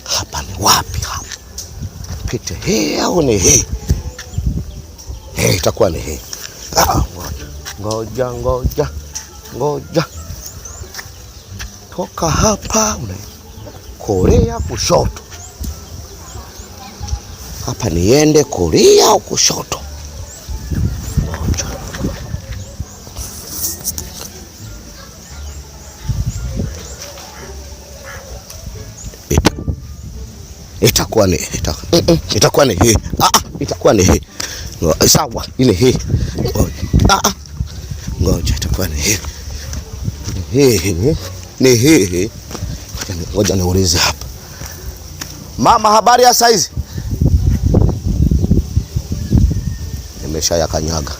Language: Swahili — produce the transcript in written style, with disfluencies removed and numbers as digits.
Hapa ni wapi hapa? Pite hii au ni hii? Itakuwa ni hii. Ngoja. Toka hapa Korea kushoto. Hapa niende Korea au kushoto? Itakuwa ni hii. Itakuwa ni hii. Sawa, ile hii. Ngoja, itakuwa ni hii. Ni hii. Ngoja niulize hapa. Mama, habari ya saizi? Nimesha yakanyaga.